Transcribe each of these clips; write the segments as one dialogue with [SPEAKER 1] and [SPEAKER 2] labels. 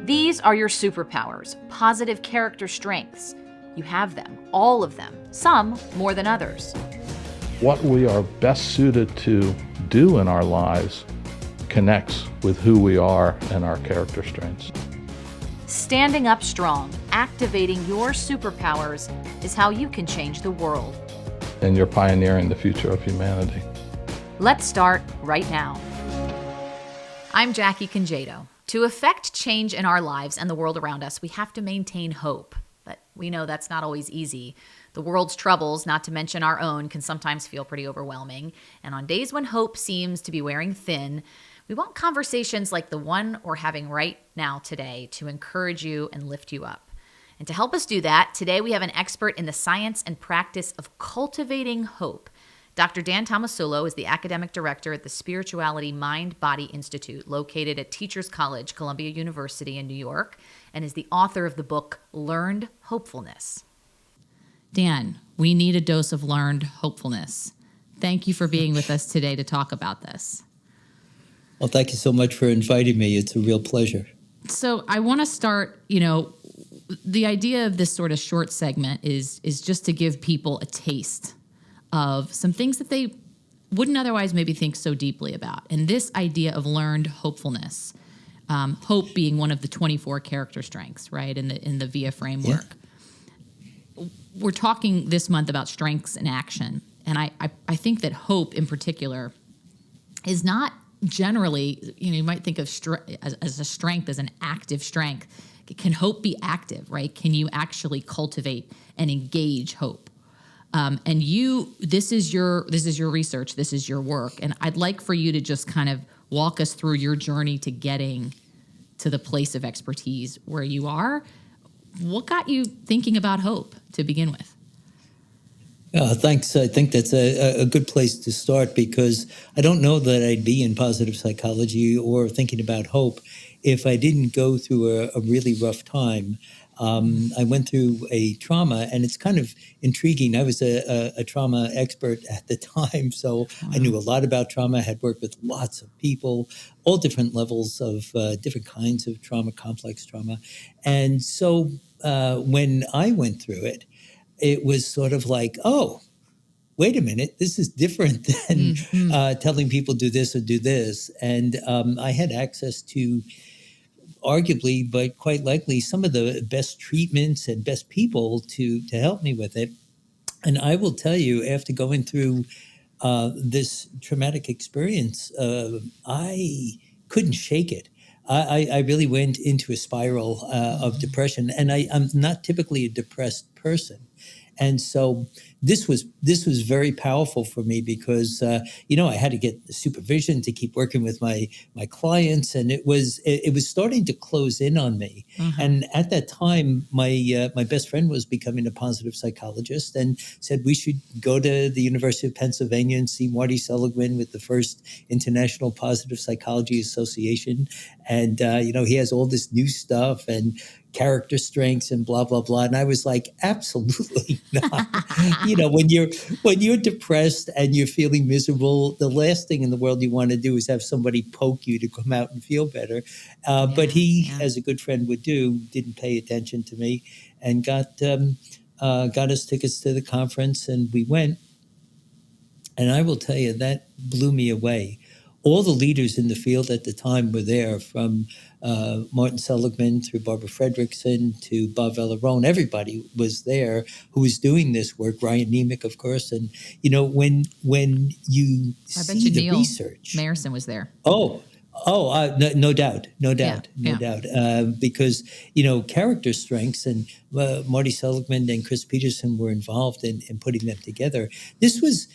[SPEAKER 1] These are your superpowers, positive character strengths. You have them, all of them, some more than others.
[SPEAKER 2] What we are best suited to do in our lives connects with who we are and our character strengths.
[SPEAKER 1] Standing up strong, activating your superpowers is how you can change the world.
[SPEAKER 2] And you're pioneering the future of humanity.
[SPEAKER 1] Let's start right now. I'm Jackie Congedo. To effect change in our lives and the world around us, we have to maintain hope. But we know that's not always easy. The world's troubles, not to mention our own, can sometimes feel pretty overwhelming. And on days when hope seems to be wearing thin, we want conversations like the one we're having right now today to encourage you and lift you up. And to help us do that, today we have an expert in the science and practice of cultivating hope. Dr. Dan Tomasulo is the academic director at the Spirituality Mind-Body Institute, located at Teachers College, Columbia University in New York, and is the author of the book, Learned Hopefulness. Dan, we need a dose of learned hopefulness. Thank you for being with us today to talk about this.
[SPEAKER 3] Well, thank you so much for inviting me. It's a real pleasure.
[SPEAKER 1] So I want to start, the idea of this sort of short segment is just to give people a taste of some things that they wouldn't otherwise maybe think so deeply about. And this idea of learned hopefulness, hope being one of the 24 character strengths, right, in the VIA framework. Yeah. We're talking this month about strengths in action. And I think that hope in particular is not generally, you might think of as a strength, as an active strength. Can hope be active, right? Can you actually cultivate and engage hope? And this is your research, this is your work. And I'd like for you to just kind of walk us through your journey to getting to the place of expertise where you are. What got you thinking about hope to begin with?
[SPEAKER 3] Thanks. I think that's a good place to start, because I don't know that I'd be in positive psychology or thinking about hope if I didn't go through a really rough time. I went through a trauma, and it's kind of intriguing. I was a trauma expert at the time, so I knew a lot about trauma. I had worked with lots of people, all different levels of different kinds of trauma, complex trauma. And so when I went through it, it was sort of like, oh, wait a minute, this is different than telling people do this or do this. And I had access to arguably, but quite likely, some of the best treatments and best people to help me with it. And I will tell you, after going through this traumatic experience, I couldn't shake it. I really went into a spiral of depression, and I'm not typically a depressed person. And so this was very powerful for me, because I had to get supervision to keep working with my clients, and it was starting to close in on me. Mm-hmm. And at that time, my best friend was becoming a positive psychologist, and said we should go to the University of Pennsylvania and see Marty Seligman with the first International Positive Psychology Association, and he has all this new stuff and character strengths and blah, blah, blah. And I was like, absolutely not. When you're depressed and you're feeling miserable, the last thing in the world you want to do is have somebody poke you to come out and feel better. But he, as a good friend would do, didn't pay attention to me, and got us tickets to the conference, and we went. And I will tell you, that blew me away. All the leaders in the field at the time were there, from Martin Seligman through Barbara Fredrickson to Bob Vallerone. Everybody was there who was doing this work. Ryan Nemec, of course. And, when you see the
[SPEAKER 1] Neil
[SPEAKER 3] research.
[SPEAKER 1] Mayerson was there.
[SPEAKER 3] No doubt. Because, character strengths, and Marty Seligman and Chris Peterson were involved in putting them together. This was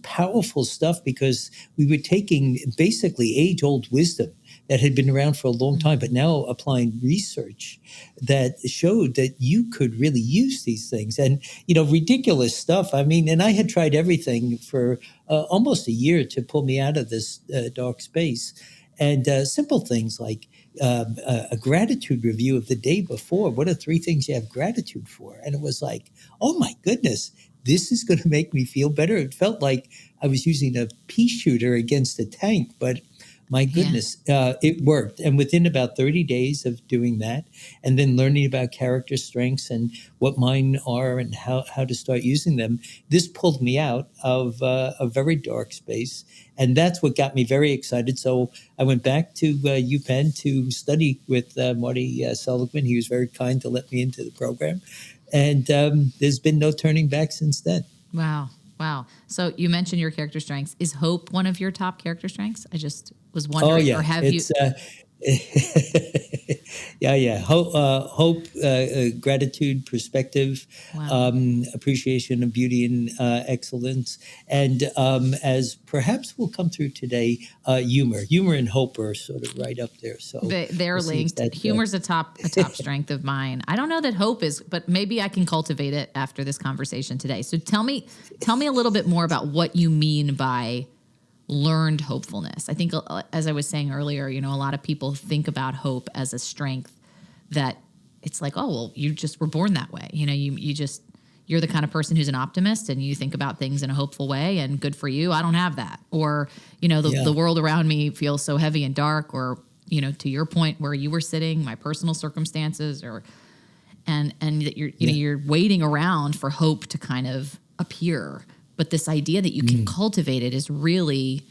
[SPEAKER 3] powerful stuff, because we were taking basically age-old wisdom that had been around for a long time, but now applying research that showed that you could really use these things. And, ridiculous stuff. I mean, and I had tried everything for almost a year to pull me out of this dark space. And simple things like a gratitude review of the day before. What are 3 things you have gratitude for? And it was like, oh my goodness, this is going to make me feel better. It felt like I was using a pea shooter against a tank, but My
[SPEAKER 1] Yeah.
[SPEAKER 3] goodness, it worked. And within about 30 days of doing that, and then learning about character strengths and what mine are and how to start using them, this pulled me out of a very dark space. And that's what got me very excited. So I went back to UPenn to study with Marty Seligman. He was very kind to let me into the program. And there's been no turning back since then.
[SPEAKER 1] Wow. Wow. So you mentioned your character strengths. Is hope one of your top character strengths? I just was
[SPEAKER 3] Oh
[SPEAKER 1] wondering, or
[SPEAKER 3] yeah,
[SPEAKER 1] have you?
[SPEAKER 3] it's yeah. Gratitude, perspective,
[SPEAKER 1] Wow.
[SPEAKER 3] appreciation of beauty and excellence, and as perhaps will come through today, humor and hope are sort of right up there. So
[SPEAKER 1] They're
[SPEAKER 3] we'll see if
[SPEAKER 1] linked.
[SPEAKER 3] that.
[SPEAKER 1] Humor's a top strength of mine. I don't know that hope is, but maybe I can cultivate it after this conversation today. So tell me a little bit more about what you mean by learned hopefulness. I think, as I was saying earlier, a lot of people think about hope as a strength that it's like, oh, well, you just were born that way. You're the kind of person who's an optimist and you think about things in a hopeful way, and good for you. I don't have that. Or, the world around me feels so heavy and dark, or, to your point where you were sitting, my personal circumstances, and that you're waiting around for hope to kind of appear. But this idea that you can cultivate it is really,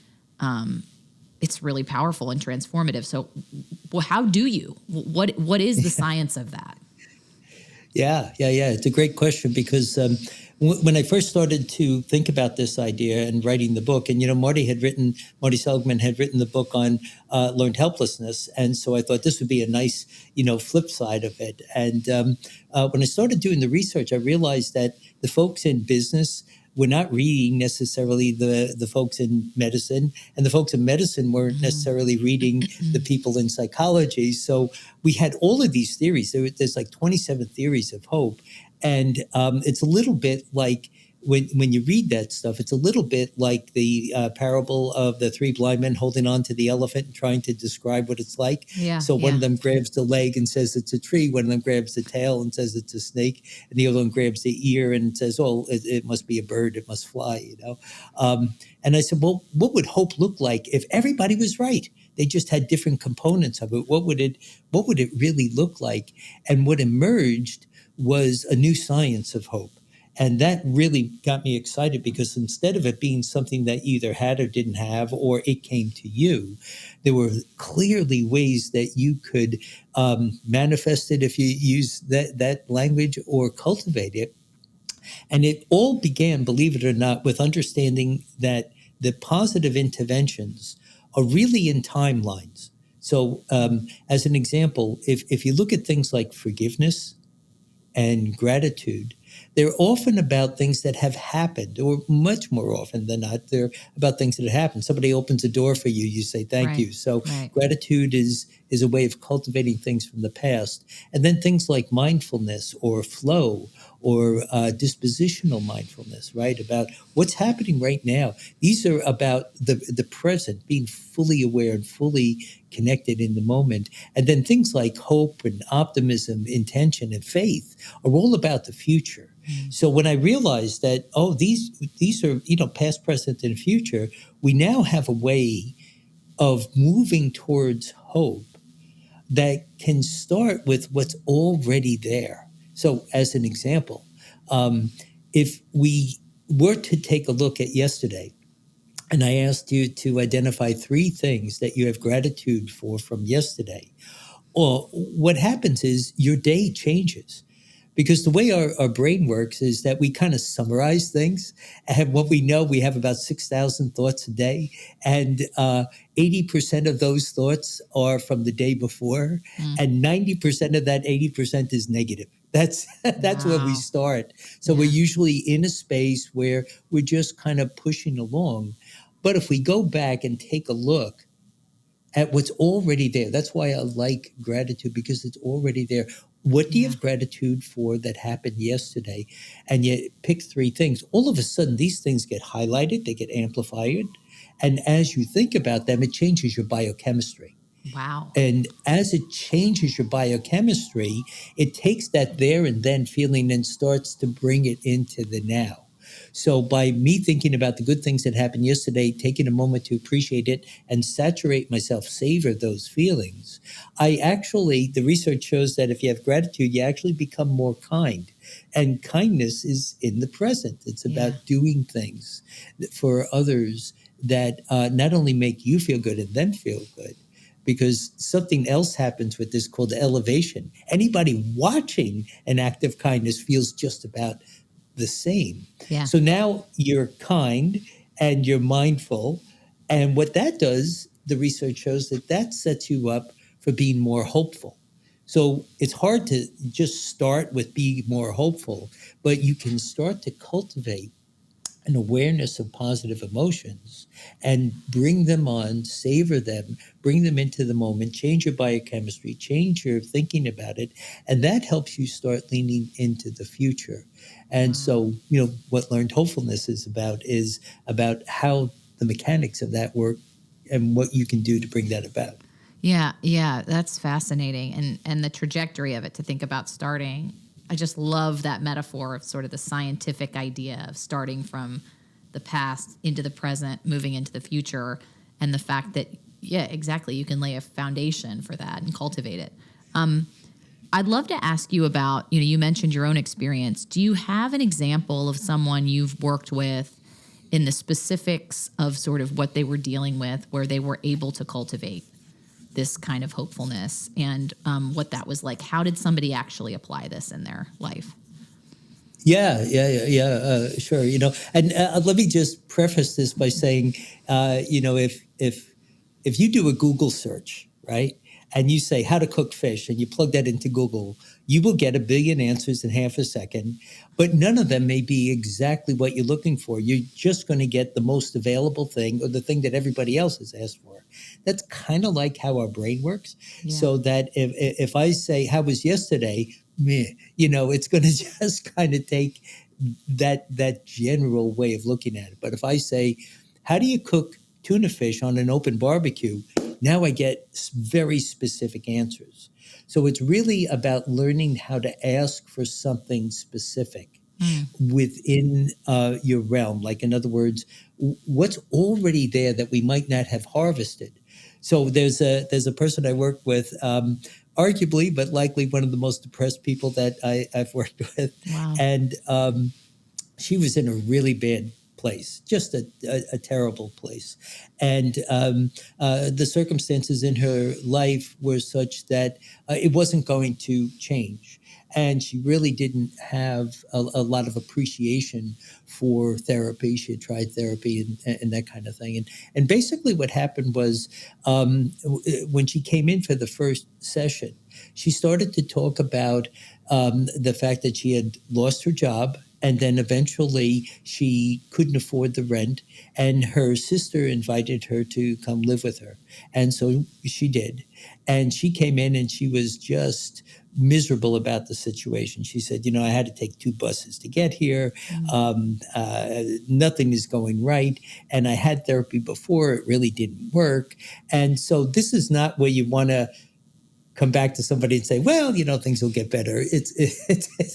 [SPEAKER 1] it's really powerful and transformative. So, well, how do you? What is the science of that?
[SPEAKER 3] Yeah. It's a great question because when I first started to think about this idea and writing the book, and Marty Seligman had written the book on learned helplessness, and so I thought this would be a nice, flip side of it. And when I started doing the research, I realized that the folks in business were not reading necessarily the folks in medicine, and the folks in medicine weren't necessarily reading the people in psychology. So we had all of these theories. There's like 27 theories of hope, and it's a little bit like when you read that stuff, it's a little bit like the parable of the three blind men holding on to the elephant and trying to describe what it's like.
[SPEAKER 1] Yeah.
[SPEAKER 3] So one of them grabs the leg and says it's a tree. One of them grabs the tail and says it's a snake. And the other one grabs the ear and says, oh, it must be a bird. It must fly, And I said, well, what would hope look like if everybody was right? They just had different components of it. What would it really look like? And what emerged was a new science of hope. And that really got me excited because instead of it being something that you either had or didn't have, or it came to you, there were clearly ways that you could manifest it, if you use that language, or cultivate it. And it all began, believe it or not, with understanding that the positive interventions are really in timelines. So as an example, if you look at things like forgiveness and gratitude, they're often about things that have happened, or much more often than not, they're about things that have happened. Somebody opens a door for you, you say thank you. So gratitude is a way of cultivating things from the past. And then things like mindfulness or flow or dispositional mindfulness, right? About what's happening right now. These are about the present, being fully aware and fully connected in the moment. And then things like hope and optimism, intention and faith are all about the future. So when I realized that, these are, past, present, and future, we now have a way of moving towards hope that can start with what's already there. So as an example, if we were to take a look at yesterday, and I asked you to identify 3 things that you have gratitude for from yesterday, well, what happens is your day changes. Because the way our brain works is that we kind of summarize things. And what we know, we have about 6,000 thoughts a day. And 80% of those thoughts are from the day before. And 90% of that 80% is negative. That's where we start. So we're usually in a space where we're just kind of pushing along. But if we go back and take a look at what's already there. That's why I like gratitude, because it's already there. What do you have gratitude for that happened yesterday? And you pick 3 things. All of a sudden, these things get highlighted, they get amplified. And as you think about them, it changes your biochemistry.
[SPEAKER 1] Wow.
[SPEAKER 3] And as it changes your biochemistry, it takes that there and then feeling and starts to bring it into the now. So by me thinking about the good things that happened yesterday, taking a moment to appreciate it and saturate myself, savor those feelings, the research shows that if you have gratitude, you actually become more kind. And kindness is in the present. It's
[SPEAKER 1] Yeah.
[SPEAKER 3] about doing things for others that not only make you feel good and them feel good, because something else happens with this called elevation. Anybody watching an act of kindness feels just about the same.
[SPEAKER 1] Yeah.
[SPEAKER 3] So now you're kind and you're mindful. And what that does, the research shows that sets you up for being more hopeful. So it's hard to just start with being more hopeful, but you can start to cultivate an awareness of positive emotions and bring them on, savor them, bring them into the moment, change your biochemistry, change your thinking about it. And that helps you start leaning into the future. And so, what Learned Hopefulness is about how the mechanics of that work and what you can do to bring that about.
[SPEAKER 1] Yeah, that's fascinating. And the trajectory of it, to think about starting. I just love that metaphor of sort of the scientific idea of starting from the past into the present, moving into the future, and the fact that, yeah, exactly, you can lay a foundation for that and cultivate it. I'd love to ask you about, you mentioned your own experience. Do you have an example of someone you've worked with in the specifics of sort of what they were dealing with, where they were able to cultivate this kind of hopefulness, and what that was like? How did somebody actually apply this in their life?
[SPEAKER 3] Yeah. Sure. And let me just preface this by saying, if you do a Google search, right, and you say how to cook fish, and you plug that into Google, you will get a billion answers in half a second, but none of them may be exactly what you're looking for. You're just going to get the most available thing, or the thing that everybody else has asked for. That's kind of like how our brain works.
[SPEAKER 1] Yeah.
[SPEAKER 3] So that if I say, how was yesterday? It's going to just kind of take that general way of looking at it. But if I say, how do you cook tuna fish on an open barbecue? Now I get very specific answers. So it's really about learning how to ask for something specific within your realm. Like, in other words, what's already there that we might not have harvested. So there's a person I work with, arguably, but likely one of the most depressed people that I've worked with.
[SPEAKER 1] Wow.
[SPEAKER 3] And she was in a really bad place, just a terrible place. And the circumstances in her life were such that it wasn't going to change. And she really didn't have a lot of appreciation for therapy. She had tried therapy and that kind of thing. And basically what happened was, when she came in for the first session, she started to talk about the fact that she had lost her job. And then eventually she couldn't afford the rent, and her sister invited her to come live with her. And so she did. And she came in and she was just miserable about the situation. She said, I had to take 2 buses to get here. Nothing is going right. And I had therapy before. It really didn't work. And so this is not where you want to come back to somebody and say, well, things will get better. It's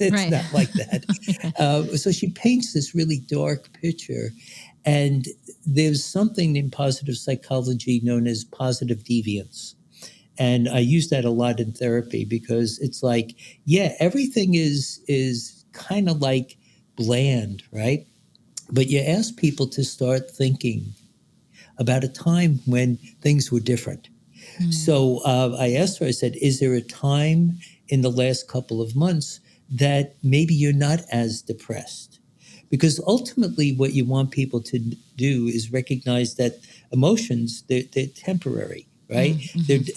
[SPEAKER 1] Right.
[SPEAKER 3] not like that. So she paints this really dark picture. And there's something in positive psychology known as positive deviance. And I use that a lot in therapy, because it's like, everything is kind of like bland, right? But you ask people to start thinking about a time when things were different. So I asked her, I said, is there a time in the last couple of months that maybe you're not as depressed? Because ultimately what you want people to do is recognize that emotions, they're temporary, right?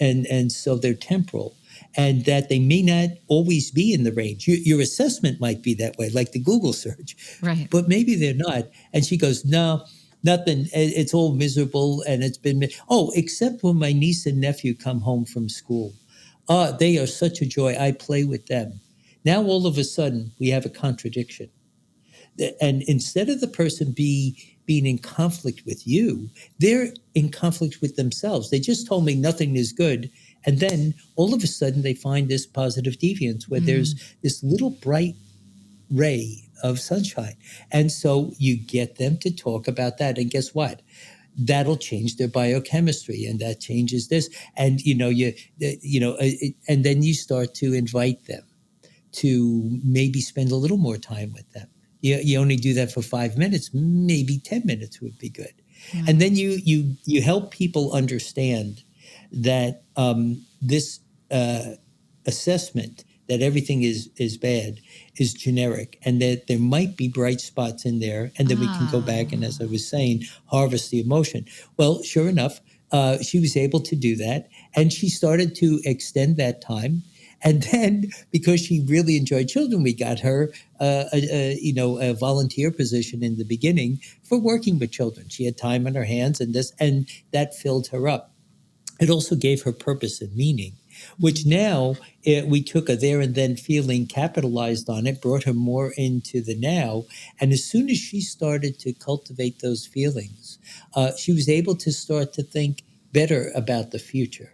[SPEAKER 3] And so they're temporal, and that they may not always be in the range. Your assessment might be that way, like the Google search,
[SPEAKER 1] Right.
[SPEAKER 3] but maybe they're not. And she goes, no, nothing. It's all miserable, and it's been except when my niece and nephew come home from school. They are such a joy. I play with them. Now all of a sudden we have a contradiction, and instead of the person being in conflict with you, they're in conflict with themselves. They just told me nothing is good, and then all of a sudden they find this positive deviance where there's this little bright ray of sunshine. And so you get them to talk about that. And guess what? That'll change their biochemistry, and that changes this. And and then you start to invite them to maybe spend a little more time with them. You only do that for 5 minutes, maybe 10 minutes would be good. And then you help people understand that this assessment that everything is bad is generic, and that there might be bright spots in there, and then we can go back and, as I was saying, harvest the emotion. Well, sure enough, she was able to do that, and she started to extend that time. And then, because she really enjoyed children, we got her a volunteer position in the beginning for working with children. She had time on her hands, and that filled her up. It also gave her purpose and meaning, which now we took a there and then feeling, capitalized on it, brought her more into the now. And as soon as she started to cultivate those feelings, she was able to start to think better about the future,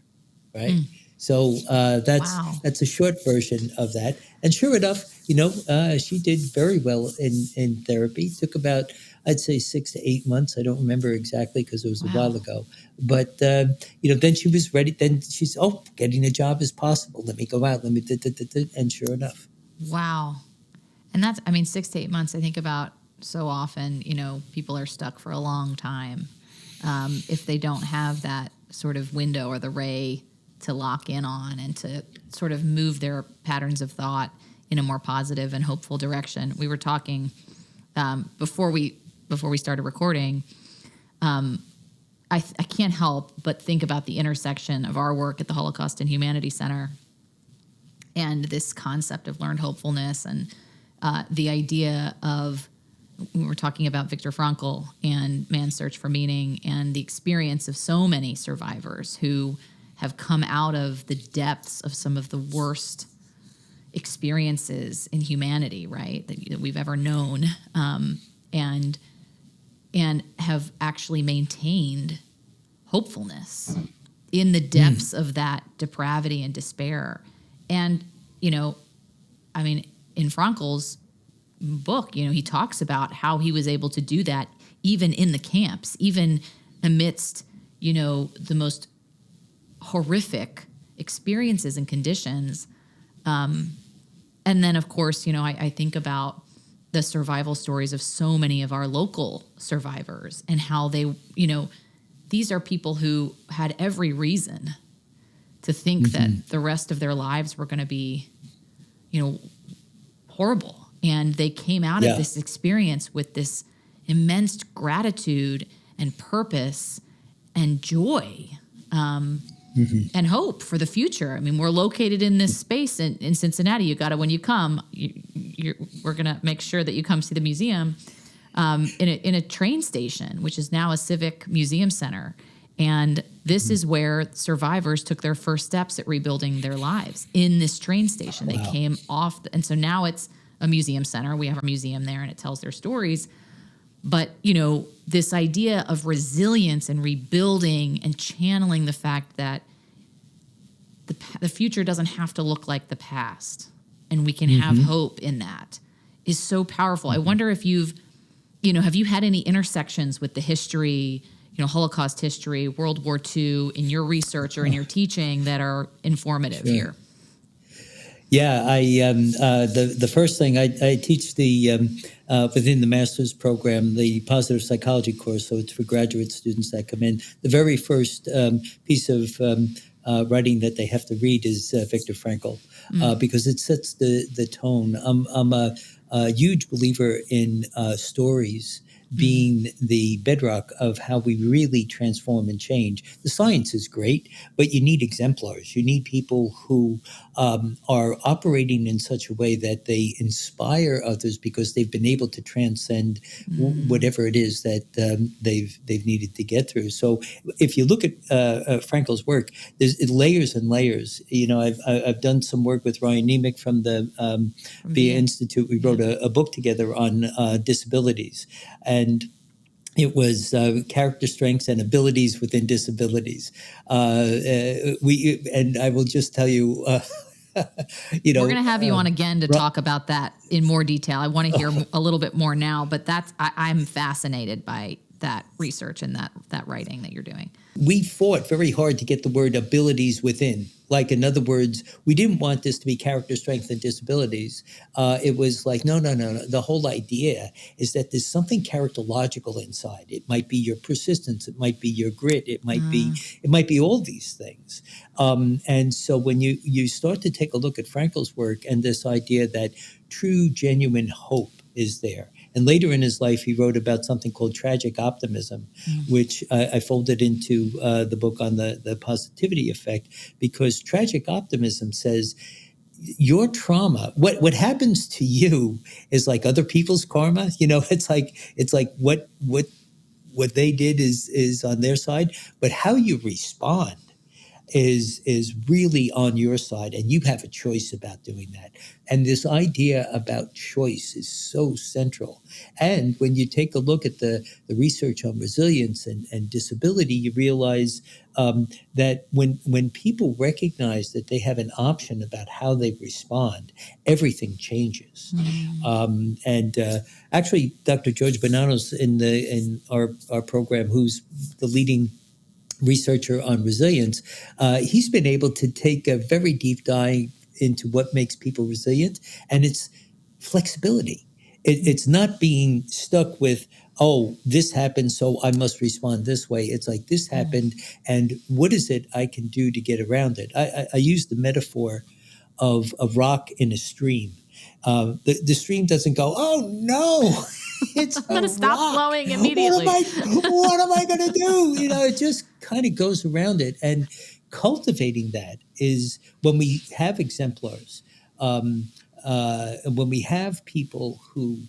[SPEAKER 3] right? So that's a short version of that. And sure enough, she did very well in therapy. It took about, I'd say, 6 to 8 months. I don't remember exactly because it was a while ago. But, then she was ready. Then she's, getting a job is possible. Let me go out. Let me, and sure enough.
[SPEAKER 1] Wow. And 6 to 8 months, I think about so often, people are stuck for a long time if they don't have that sort of window or the ray to lock in on and to sort of move their patterns of thought in a more positive and hopeful direction. We were talking before we started recording. I can't help but think about the intersection of our work at the Holocaust and Humanity Center and this concept of learned hopefulness and the idea of, we were talking about Viktor Frankl and Man's Search for Meaning and the experience of so many survivors who have come out of the depths of some of the worst experiences in humanity, right, that we've ever known, and have actually maintained hopefulness in the depths of that depravity and despair. And, in Frankl's book, he talks about how he was able to do that even in the camps, even amidst, the most horrific experiences and conditions. And then, of course, I think about the survival stories of so many of our local survivors and how they, these are people who had every reason to think that the rest of their lives were going to be, horrible. And they came out of this experience with this immense gratitude and purpose and joy. And hope for the future. We're located in this space in Cincinnati. You got to, when you come, we're going to make sure that you come see the museum in a train station, which is now a civic museum center. And this is where survivors took their first steps at rebuilding their lives, in this train station. They came off, and so now it's a museum center. We have a museum there, and it tells their stories. But, this idea of resilience and rebuilding and channeling the fact that the future doesn't have to look like the past, and we can have hope in that, is so powerful. I wonder if have you had any intersections with the history, Holocaust history, World War II, in your research or in your teaching that are informative here?
[SPEAKER 3] Yeah, the first thing I teach within the master's program, the positive psychology course, so it's for graduate students that come in. The very first piece of writing that they have to read is Viktor Frankl, because it sets the tone. I'm a huge believer in stories being the bedrock of how we really transform and change. The science is great, but you need exemplars. You need people who are operating in such a way that they inspire others because they've been able to transcend whatever it is that they've needed to get through. So if you look at Frankl's work, there's layers and layers. I've done some work with Ryan Nemec from the VIA Institute. We wrote a book together on disabilities. And it was character strengths and abilities within disabilities. And I will just tell you, you
[SPEAKER 1] We're
[SPEAKER 3] know,
[SPEAKER 1] going to have you on again to
[SPEAKER 3] Ru-
[SPEAKER 1] talk about that in more detail. I want to hear a little bit more now, but I'm fascinated by that research and that writing that you're doing.
[SPEAKER 3] we fought very hard to get the word abilities within. Like, in other words, we didn't want this to be character strength and disabilities. It was like, no, no, no, no. The whole idea is that there's something characterological inside. It might be your persistence. It might be your grit. It might be all these things. And so when you start to take a look at Frankl's work and this idea that true, genuine hope is there. And later in his life, he wrote about something called tragic optimism, which I folded into the book on the positivity effect, because tragic optimism says your trauma, what happens to you is like other people's karma. You know, it's like what they did is on their side, but how you respond is really on your side, and you have a choice about doing that. And this idea about choice is so central. And when you take a look at the research on resilience and disability, you realize that when people recognize that they have an option about how they respond, everything changes. And actually, Dr. George Bonanos in our program, who's the leading researcher on resilience, he's been able to take a very deep dive into what makes people resilient, and it's flexibility. It's not being stuck with, oh, this happened, so I must respond this way. It's like, this happened, and what is it I can do to get around it? I use the metaphor of a rock in a stream. The stream doesn't go, oh no, it's
[SPEAKER 1] I'm going to stop
[SPEAKER 3] rock.
[SPEAKER 1] flowing immediately.
[SPEAKER 3] What am I going to do? You know, it just kind of goes around it. And cultivating that is when we have exemplars, when we have people who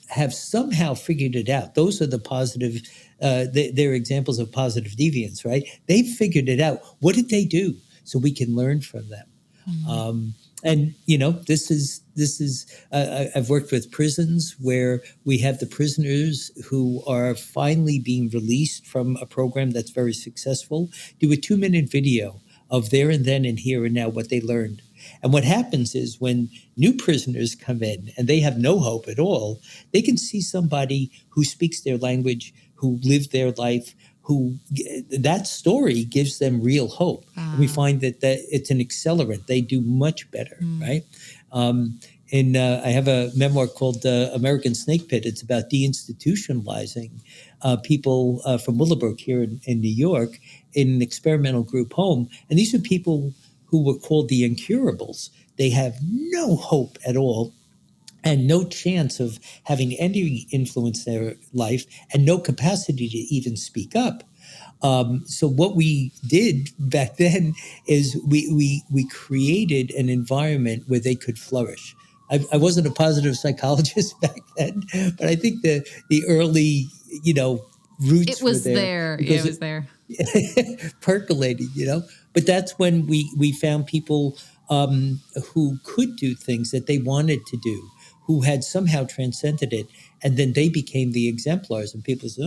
[SPEAKER 3] have somehow figured it out. Those are the positive, they're examples of positive deviance, right? They figured it out. What did they do? So we can learn from them. And you know, this is I've worked with prisons where we have the prisoners who are finally being released from a program that's very successful do a 2-minute video of there and then and here and now what they learned. And what happens is when new prisoners come in and they have no hope at all, they can see somebody who speaks their language, who lived their life, who that story gives them real hope. And we find that it's an accelerant. They do much better, right? I have a memoir called American Snake Pit. It's about deinstitutionalizing people from Willowbrook here in New York in an experimental group home. And these are people who were called the incurables. They have no hope at all and no chance of having any influence in their life and no capacity to even speak up. So what we did back then is we created an environment where they could flourish. I wasn't a positive psychologist back then, but I think the early, roots
[SPEAKER 1] It was
[SPEAKER 3] were
[SPEAKER 1] there. It was there.
[SPEAKER 3] percolating, But that's when we found people who could do things that they wanted to do, who had somehow transcended it, and then they became the exemplars, and people said,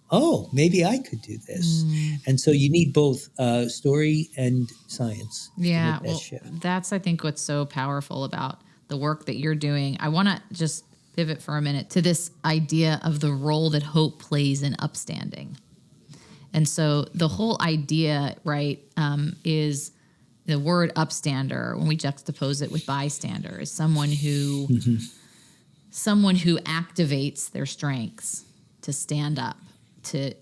[SPEAKER 3] oh, maybe I could do this. And so you need both story and science.
[SPEAKER 1] Yeah,
[SPEAKER 3] to make that shift.
[SPEAKER 1] that's, I think, what's so powerful about the work that you're doing. I want to just pivot for a minute to this idea of the role that hope plays in upstanding. And so the whole idea, right, is the word upstander, when we juxtapose it with bystander, is someone who activates their strengths to stand up, to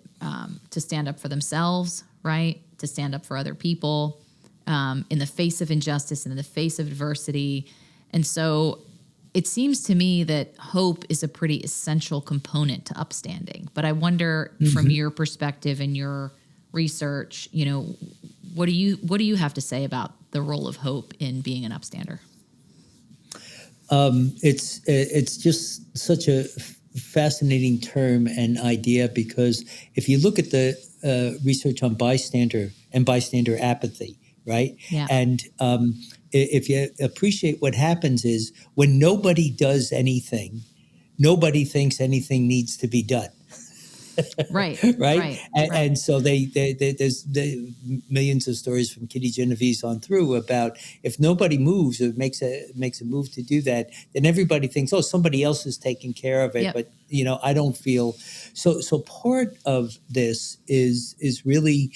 [SPEAKER 1] stand up for themselves, right, to stand up for other people in the face of injustice and in the face of adversity. And so it seems to me that hope is a pretty essential component to upstanding. But I wonder, from your perspective and your research, what do you have to say about the role of hope in being an upstander?
[SPEAKER 3] It's just such a fascinating term and idea, because if you look at the research on bystander and bystander apathy, right?
[SPEAKER 1] Yeah.
[SPEAKER 3] And if you appreciate what happens is when nobody does anything, nobody thinks anything needs to be done.
[SPEAKER 1] Right,
[SPEAKER 3] right?
[SPEAKER 1] right,
[SPEAKER 3] And,
[SPEAKER 1] right.
[SPEAKER 3] and so there's millions of stories from Kitty Genovese on through about if nobody moves or makes a move to do that, then everybody thinks, oh, somebody else is taking care of it.
[SPEAKER 1] Yep.
[SPEAKER 3] But I don't feel so. So part of this is really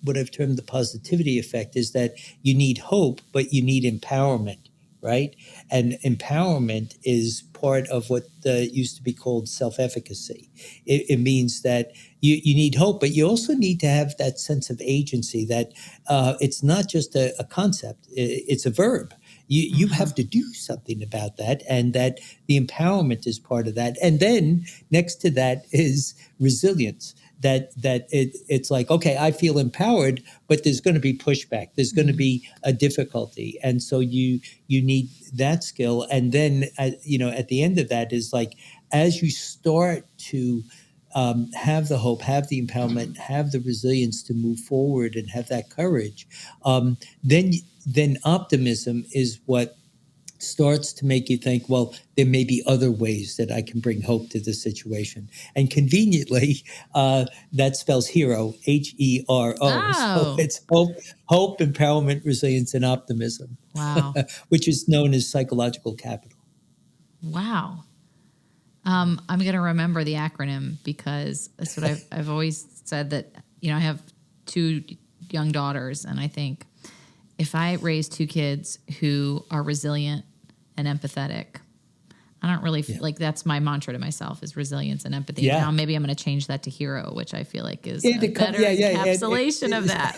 [SPEAKER 3] what I've termed the positivity effect is that you need hope, but you need empowerment, right? And empowerment is part of what used to be called self-efficacy. It means that you need hope, but you also need to have that sense of agency that it's not just a concept, it's a verb. You
[SPEAKER 1] Mm-hmm.
[SPEAKER 3] have to do something about that, and that the empowerment is part of that. And then next to that is resilience. It's like, okay, I feel empowered, but there's going to be pushback. There's going to be a difficulty, and so you need that skill. And then at the end of that is like, as you start to have the hope, have the empowerment, have the resilience to move forward, and have that courage, then optimism is what starts to make you think, well, there may be other ways that I can bring hope to this situation. And conveniently, that spells hero, HERO. So
[SPEAKER 1] Oh,
[SPEAKER 3] it's hope, empowerment, resilience, and optimism,
[SPEAKER 1] wow.
[SPEAKER 3] which is known as psychological capital.
[SPEAKER 1] Wow. I'm going to remember the acronym because that's what I've always said that, I have two young daughters, and I think if I raise two kids who are resilient and empathetic, I don't really feel like that's my mantra to myself is resilience and empathy.
[SPEAKER 3] Yeah.
[SPEAKER 1] Now maybe I'm going to change that to hero, which I feel like is
[SPEAKER 3] Yeah,
[SPEAKER 1] a better encapsulation of that.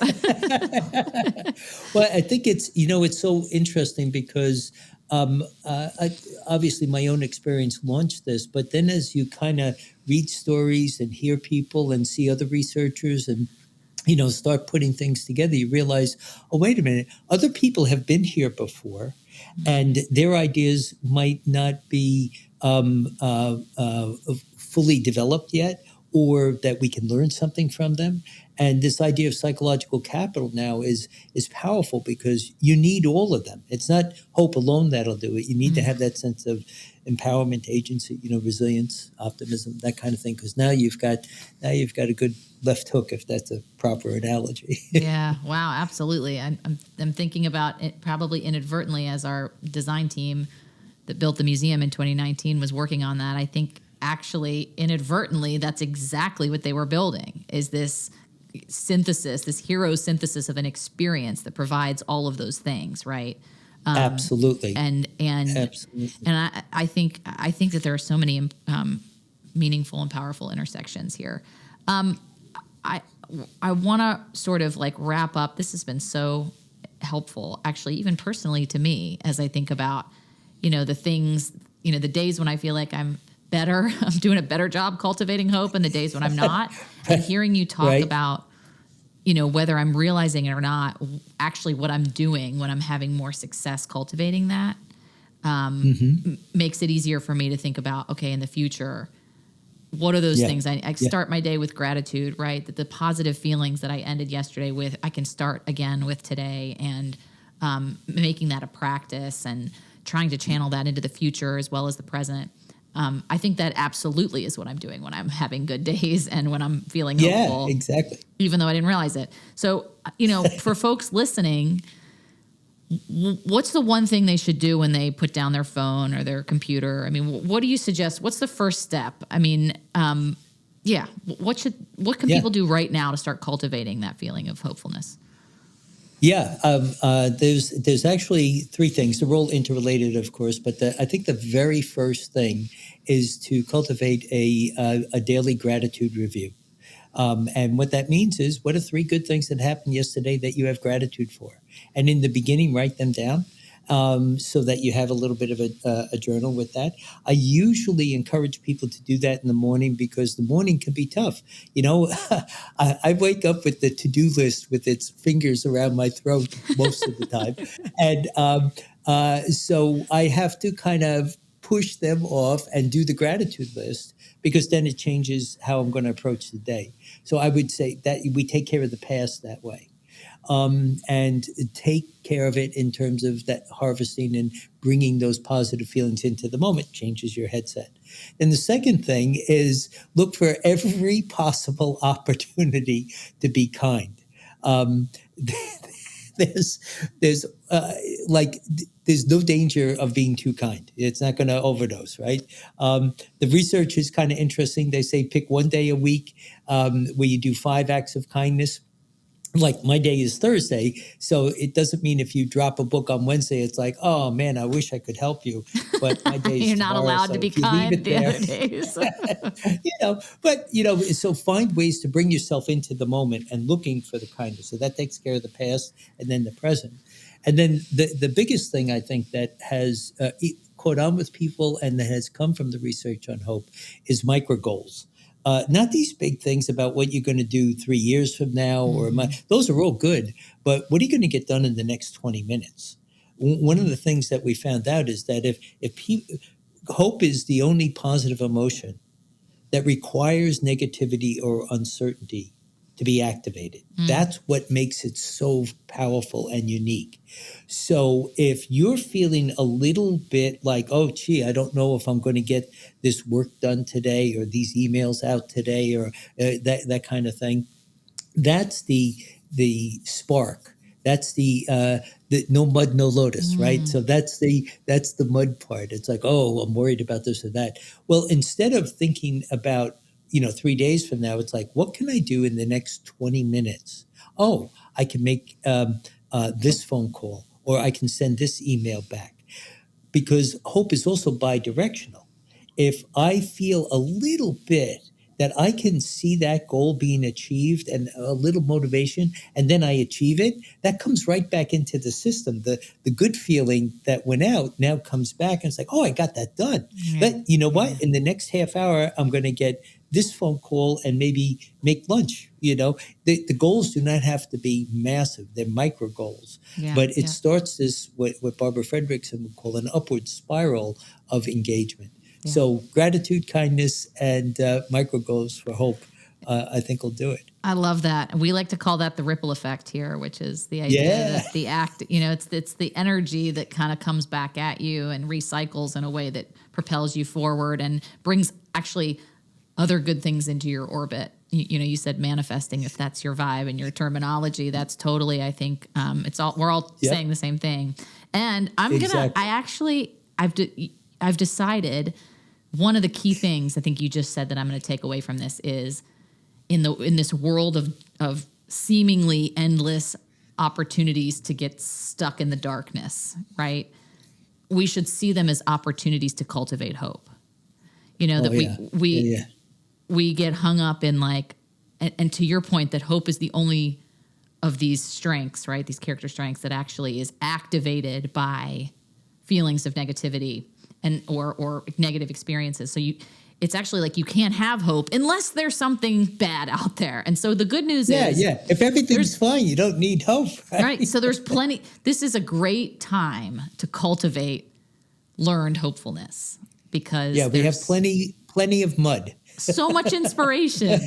[SPEAKER 3] Well, I think it's so interesting because obviously my own experience launched this, but then as you kind of read stories and hear people and see other researchers and start putting things together, you realize, oh, wait a minute, other people have been here before, and their ideas might not be fully developed yet, or that we can learn something from them. And this idea of psychological capital now is powerful because you need all of them. It's not hope alone that'll do it. You need to have that sense of empowerment, agency, resilience, optimism, that kind of thing. Because now you've got a good left hook, if that's a proper analogy.
[SPEAKER 1] Yeah. Wow. Absolutely. I'm thinking about it probably inadvertently as our design team that built the museum in 2019 was working on that. I think actually inadvertently that's exactly what they were building is this synthesis, this hero synthesis of an experience that provides all of those things, right?
[SPEAKER 3] Absolutely.
[SPEAKER 1] Absolutely. And I think that there are so many meaningful and powerful intersections here. I want to sort of like wrap up. This has been so helpful, actually, even personally to me, as I think about, the things, the days when I feel like I'm better, I'm doing a better job cultivating hope, and the days when I'm not. And hearing you talk about, whether I'm realizing it or not, actually what I'm doing when I'm having more success cultivating that makes it easier for me to think about, okay, in the future, what are those things? I start my day with gratitude, right? That the positive feelings that I ended yesterday with, I can start again with today, and making that a practice and trying to channel that into the future as well as the present. I think that absolutely is what I'm doing when I'm having good days and when I'm feeling hopeful.
[SPEAKER 3] Yeah, exactly.
[SPEAKER 1] Even though I didn't realize it. So, for folks listening, what's the one thing they should do when they put down their phone or their computer? I mean, what do you suggest? What's the first step? I mean, what can people do right now to start cultivating that feeling of hopefulness?
[SPEAKER 3] Yeah, there's actually three things. They're all interrelated, of course, but I think the very first thing is to cultivate a daily gratitude review. And what that means is, what are three good things that happened yesterday that you have gratitude for? And in the beginning, write them down so that you have a little bit of a journal with that. I usually encourage people to do that in the morning because the morning can be tough. I wake up with the to-do list with its fingers around my throat most of the time. And so I have to kind of push them off and do the gratitude list because then it changes how I'm going to approach the day. So I would say that we take care of the past that way. and take care of it in terms of that harvesting and bringing those positive feelings into the moment changes your headset. And the second thing is look for every possible opportunity to be kind. Um, there's no danger of being too kind. It's not going to overdose, right? The research is kind of interesting. They say pick one day a week where you do 5 acts of kindness. Like my day is Thursday, so it doesn't mean if you drop a book on Wednesday, it's like, oh man, I wish I could help you, but my day is
[SPEAKER 1] You're not
[SPEAKER 3] tomorrow,
[SPEAKER 1] allowed
[SPEAKER 3] so
[SPEAKER 1] to be
[SPEAKER 3] if you leave
[SPEAKER 1] kind
[SPEAKER 3] it
[SPEAKER 1] the
[SPEAKER 3] there,
[SPEAKER 1] other days.
[SPEAKER 3] so find ways to bring yourself into the moment and looking for the kindness. So that takes care of the past and then the present. And then the biggest thing I think that has caught on with people and that has come from the research on hope is micro goals. Not these big things about what you're going to do 3 years from now, those are all good. But what are you going to get done in the next 20 minutes? One of the things that we found out is that hope is the only positive emotion that requires negativity or uncertainty to be activated. That's what makes it so powerful and unique. So if you're feeling a little bit like, oh, gee, I don't know if I'm going to get this work done today or these emails out today or that kind of thing, that's the spark. That's the no mud, no lotus, right? So that's the mud part. It's like, oh, I'm worried about this or that. Well, instead of thinking about 3 days from now, it's like, what can I do in the next 20 minutes? Oh, I can make this phone call, or I can send this email back. Because hope is also bi-directional. If I feel a little bit that I can see that goal being achieved and a little motivation, and then I achieve it, that comes right back into the system. The good feeling that went out now comes back, and it's like, oh, I got that done. But you know what? In the next half hour, I'm going to get this phone call and maybe make lunch. The goals do not have to be massive. They're micro goals. But it starts this, what Barbara Fredrickson would call an upward spiral of engagement. Yeah. So gratitude, kindness, and micro goals for hope, I think will do it.
[SPEAKER 1] I love that. We like to call that the ripple effect here, which is the idea that the act, it's the energy that kind of comes back at you and recycles in a way that propels you forward and brings actually other good things into your orbit. You said manifesting, if that's your vibe and your terminology, that's totally, I think, we're all saying the same thing. And I've decided one of the key things I think you just said that I'm going to take away from this is in this world of seemingly endless opportunities to get stuck in the darkness, right? We should see them as opportunities to cultivate hope. We get hung up in and to your point that hope is the only of these strengths, right? These character strengths that actually is activated by feelings of negativity and or negative experiences. So it's actually like you can't have hope unless there's something bad out there. And so the good news is...
[SPEAKER 3] Yeah. If everything's fine, you don't need hope.
[SPEAKER 1] Right? So there's plenty... This is a great time to cultivate learned hopefulness because...
[SPEAKER 3] Yeah, we have plenty of mud.
[SPEAKER 1] So much inspiration.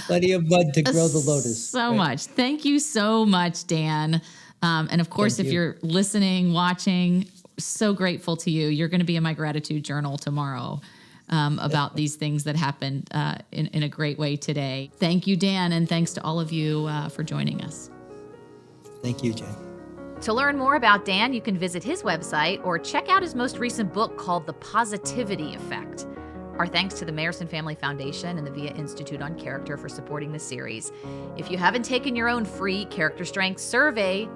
[SPEAKER 3] Plenty of mud to grow the lotus.
[SPEAKER 1] So much. Thank you so much, Dan. And of course, if you're listening, watching... so grateful to you. You're going to be in my gratitude journal tomorrow about these things that happened in a great way today. Thank you, Dan, and thanks to all of you for joining us.
[SPEAKER 3] Thank you, Jen.
[SPEAKER 1] To learn more about Dan, you can visit his website or check out his most recent book called The Positivity Effect. Our thanks to the Mayerson Family Foundation and the VIA Institute on Character for supporting this series. If you haven't taken your own free character strength survey,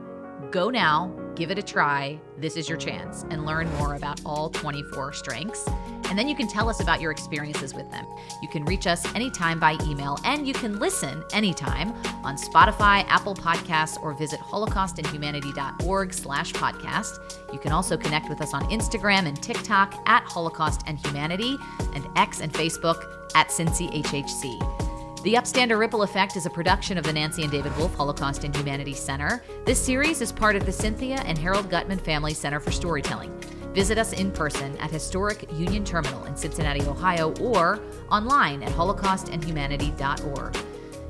[SPEAKER 1] go now, give it a try. This is your chance, and learn more about all 24 strengths. And then you can tell us about your experiences with them. You can reach us anytime by email, and you can listen anytime on Spotify, Apple Podcasts, or visit holocaustandhumanity.org/podcast. You can also connect with us on Instagram and TikTok at Holocaust and Humanity, and X and Facebook at CincyHHC. The Upstander Ripple Effect is a production of the Nancy and David Wolf Holocaust and Humanity Center. This series is part of the Cynthia and Harold Gutman Family Center for Storytelling. Visit us in person at Historic Union Terminal in Cincinnati, Ohio, or online at holocaustandhumanity.org.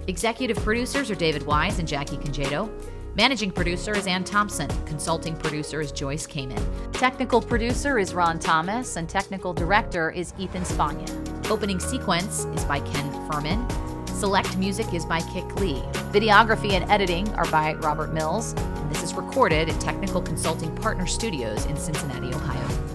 [SPEAKER 4] Executive producers are David Wise and Jackie Congedo. Managing producer is Ann Thompson. Consulting producer is Joyce Kamen. Technical producer is Ron Thomas, and technical director is Ethan Spagna. Opening sequence is by Ken Furman. Select music is by Kik Lee. Videography and editing are by Robert Mills. And this is recorded at Technical Consulting Partner Studios in Cincinnati, Ohio.